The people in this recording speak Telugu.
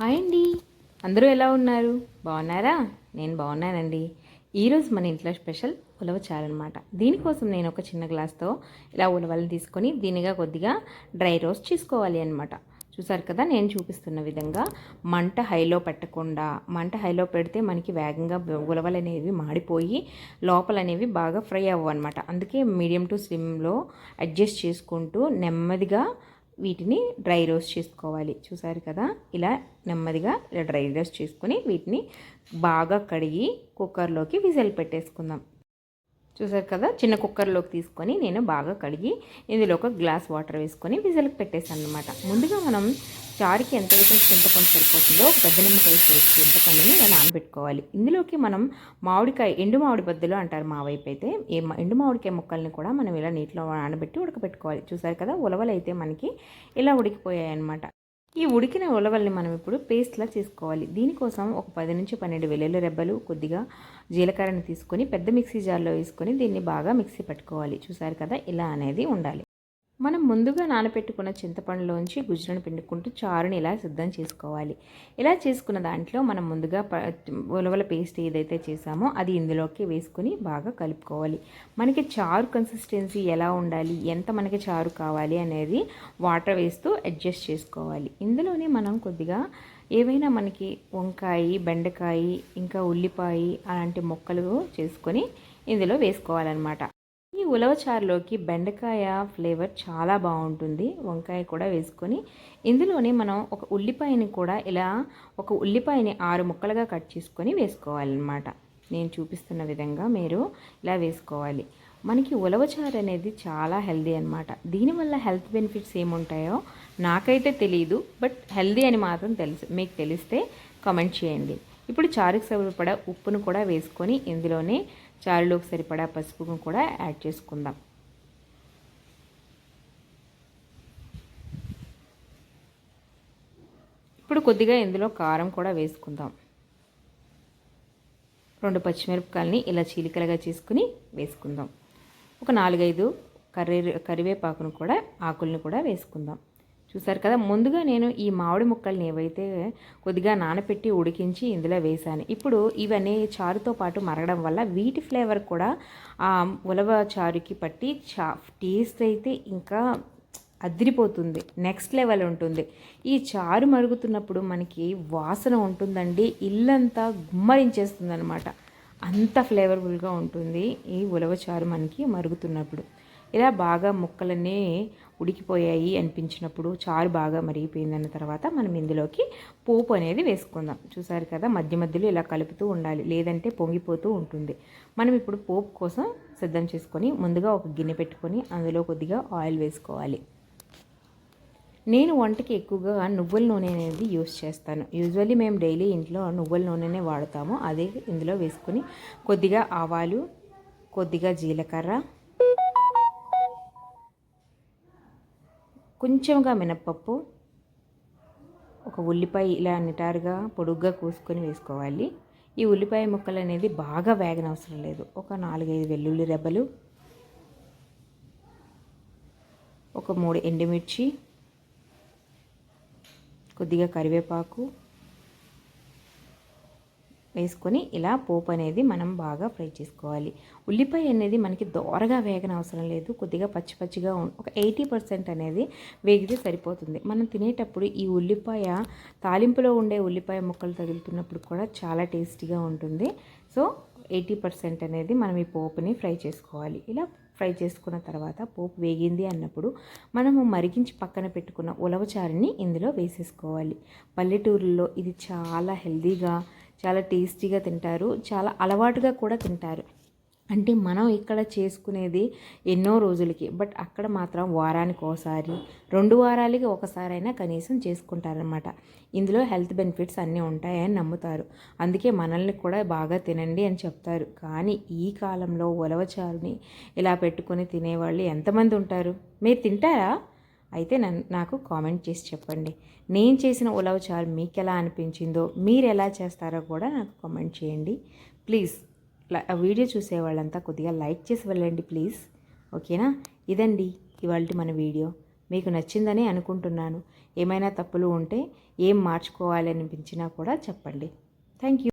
హాయ్ అండి. అందరూ ఎలా ఉన్నారు? బాగున్నారా? నేను బాగున్నానండి. ఈరోజు మన ఇంట్లో స్పెషల్ ఉలవచారు అనమాట. దీనికోసం నేను ఒక చిన్న గ్లాస్తో ఇలా ఉలవలను తీసుకొని దీనిగా కొద్దిగా డ్రై రోస్ట్ చేసుకోవాలి అనమాట. చూసారు కదా, నేను చూపిస్తున్న విధంగా మంట హైలో పెట్టకుండా, మంట హైలో పెడితే మనకి వేగంగా ఉలవలు అనేవి మాడిపోయి లోపల అనేవి బాగా ఫ్రై అవ్వవు అనమాట. అందుకే మీడియం టు స్లిమ్లో అడ్జస్ట్ చేసుకుంటూ నెమ్మదిగా వీటిని డ్రై రోస్ట్ చేసుకోవాలి. చూసారు కదా, ఇలా నెమ్మదిగా ఇలా డ్రై రోస్ట్ చేసుకొని వీటిని బాగా కడిగి కుక్కర్లోకి విజిల్ పెట్టేసుకుందాం. చూసారు కదా, చిన్న కుక్కర్లోకి తీసుకొని నేను బాగా కడిగి ఇందులో ఒక గ్లాస్ వాటర్ వేసుకొని విజిల్కి పెట్టేసాను అనమాట. ముందుగా మనం చారుకి ఎంతైతే చింతపండు సరిపోతుందో పెద్ద నిమ్మకాయ సైజు చింతపండుని ఇలా నానబెట్టుకోవాలి. ఇందులోకి మనం మామిడికాయ, ఎండు మామిడి బద్దలు అంటారు మా వైపు అయితే, ఎండు మామిడికాయ ముక్కల్ని కూడా మనం ఇలా నీటిలో నానబెట్టి ఉడకబెట్టుకోవాలి. చూసారు కదా, ఉలవలు అయితే మనకి ఇలా ఉడికిపోయాయి అన్నమాట. ఈ ఉడికిన ఉలవల్ని మనం ఇప్పుడు పేస్ట్లా చేసుకోవాలి. దీనికోసం ఒక 10 నుంచి 12 వెల్లుల్లి రెబ్బలు, కొద్దిగా జీలకర్రని తీసుకొని పెద్ద మిక్సీ జార్లో వేసుకొని దీన్ని బాగా మిక్సీ పట్టుకోవాలి. చూసారు కదా, ఇలా అనేది ఉండాలి. మనం ముందుగా నానబెట్టుకున్న చింతపండులోంచి గుజ్జును పిండుకుంటూ చారుని ఇలా సిద్ధం చేసుకోవాలి. ఇలా చేసుకున్న దాంట్లో మనం ముందుగా ఉలవల పేస్ట్ ఏదైతే చేసామో అది ఇందులోకి వేసుకుని బాగా కలుపుకోవాలి. మనకి చారు కన్సిస్టెన్సీ ఎలా ఉండాలి, ఎంత మనకి చారు కావాలి అనేది వాటర్ వేస్తూ అడ్జస్ట్ చేసుకోవాలి. ఇందులోనే మనం కొద్దిగా ఏవైనా మనకి వంకాయ, బెండకాయ, ఇంకా ఉల్లిపాయ అలాంటి ముక్కలు చేసుకొని ఇందులో వేసుకోవాలన్నమాట. ఈ ఉలవచారులోకి బెండకాయ ఫ్లేవర్ చాలా బాగుంటుంది. వంకాయ కూడా వేసుకొని ఇందులోనే మనం ఒక ఉల్లిపాయని కూడా ఇలా ఒక ఉల్లిపాయని 6 ముక్కలుగా కట్ చేసుకొని వేసుకోవాలన్నమాట. నేను చూపిస్తున్న విధంగా మీరు ఇలా వేసుకోవాలి. మనకి ఉలవచారు అనేది చాలా హెల్దీ అనమాట. దీనివల్ల హెల్త్ బెనిఫిట్స్ ఏముంటాయో నాకైతే తెలియదు, బట్ హెల్దీ అని మాత్రం తెలుసు. మీకు తెలిస్తే కామెంట్ చేయండి. ఇప్పుడు చారుకు సరిపడా ఉప్పును కూడా వేసుకొని ఇందులోనే చారులోకి సరిపడా పసుపును కూడా యాడ్ చేసుకుందాం. ఇప్పుడు కొద్దిగా ఇందులో కారం కూడా వేసుకుందాం. 2 పచ్చిమిరపకాయలని ఇలా చీలికలుగా చేసుకుని వేసుకుందాం. ఒక 4-5 కరివేపాకును కూడా, ఆకులను కూడా వేసుకుందాం. చూసారు కదా, ముందుగా నేను ఈ మామిడి ముక్కల్ని ఏవైతే కొద్దిగా నానపెట్టి ఉడికించి ఇందులో వేసాను. ఇప్పుడు ఇవన్నీ చారుతో పాటు మరగడం వల్ల వీటి ఫ్లేవర్ కూడా ఆ ఉలవ చారుకి పట్టి టేస్ట్ అయితే ఇంకా అదిరిపోతుంది, నెక్స్ట్ లెవెల్ ఉంటుంది. ఈ చారు మరుగుతున్నప్పుడు మనకి వాసన ఉంటుందండి, ఇల్లంతా గుమ్మరించేస్తుంది అనమాట. అంత ఫ్లేవర్ఫుల్గా ఉంటుంది ఈ ఉలవ చారు మనకి మరుగుతున్నప్పుడు. ఇలా బాగా ముక్కలన్నీ ఉడికిపోయాయి అనిపించినప్పుడు, చారు బాగా మరిగిపోయిందన్న తర్వాత మనం ఇందులోకి పోపు అనేది వేసుకుందాం. చూసారు కదా, మధ్య మధ్యలో ఇలా కలుపుతూ ఉండాలి, లేదంటే పొంగిపోతూ ఉంటుంది. మనం ఇప్పుడు పోపు కోసం సిద్ధం చేసుకొని ముందుగా ఒక గిన్నె పెట్టుకొని అందులో కొద్దిగా ఆయిల్ వేసుకోవాలి. నేను వంటకి ఎక్కువగా నువ్వుల నూనె అనేది యూస్ చేస్తాను. యూజువల్లీ మేము డైలీ ఇంట్లో నువ్వుల నూనెనే వాడతాము. అదే ఇందులో వేసుకొని కొద్దిగా ఆవాలు, కొద్దిగా జీలకర్ర, కొంచెంగా మినప్పప్పు, ఒక ఉల్లిపాయ ఇలా నిటారుగా పొడుగ్గా కోసుకొని వేసుకోవాలి. ఈ ఉల్లిపాయ ముక్కలు అనేది బాగా వేగనవసరం లేదు. ఒక 4-5 వెల్లుల్లి రెబ్బలు, ఒక 3 ఎండుమిర్చి, కొద్దిగా కరివేపాకు వేసుకొని ఇలా పోపు అనేది మనం బాగా ఫ్రై చేసుకోవాలి. ఉల్లిపాయ అనేది మనకి దోరగా వేగన అవసరం లేదు, కొద్దిగా పచ్చి పచ్చిగా ఒక 80% అనేది వేగితే సరిపోతుంది. మనం తినేటప్పుడు ఈ ఉల్లిపాయ తాలింపులో ఉండే ఉల్లిపాయ ముక్కలు తగులుతున్నప్పుడు కూడా చాలా టేస్టీగా ఉంటుంది. సో 80% అనేది మనం ఈ పోపుని ఫ్రై చేసుకోవాలి. ఇలా ఫ్రై చేసుకున్న తర్వాత పోపు వేగింది అన్నప్పుడు మనము మరిగించి పక్కన పెట్టుకున్న ఉలవచారుని ఇందులో వేసేసుకోవాలి. పల్లెటూరులో ఇది చాలా హెల్తీగా, చాలా టేస్టీగా తింటారు, చాలా అలవాటుగా కూడా తింటారు. అంటే మనం ఇక్కడ చేసుకునేది ఎన్నో రోజులకి, బట్ అక్కడ మాత్రం వారానికి ఒకసారి, 2 వారాలకి ఒకసారైనా కనీసం చేసుకుంటారనమాట. ఇందులో హెల్త్ బెనిఫిట్స్ అన్నీ ఉంటాయని నమ్ముతారు. అందుకే మనల్ని కూడా బాగా తినండి అని చెప్తారు. కానీ ఈ కాలంలో ఉలవచారుని ఇలా పెట్టుకొని తినేవాళ్ళు ఎంతమంది ఉంటారు? మీరు తింటారా? అయితే నాకు కామెంట్ చేసి చెప్పండి. నేను చేసిన ఉలవచారు మీకు ఎలా అనిపించిందో, మీరు ఎలా చేస్తారో కూడా నాకు కామెంట్ చేయండి ప్లీజ్. వీడియో చూసే వాళ్ళంతా కొద్దిగా లైక్ చేసి వెళ్ళండి ప్లీజ్. ఓకేనా? ఇదండి ఇవాళ మన వీడియో. మీకు నచ్చిందని అనుకుంటున్నాను. ఏమైనా తప్పులు ఉంటే ఏం మార్చుకోవాలి అనిపించినా కూడా చెప్పండి. Thank you.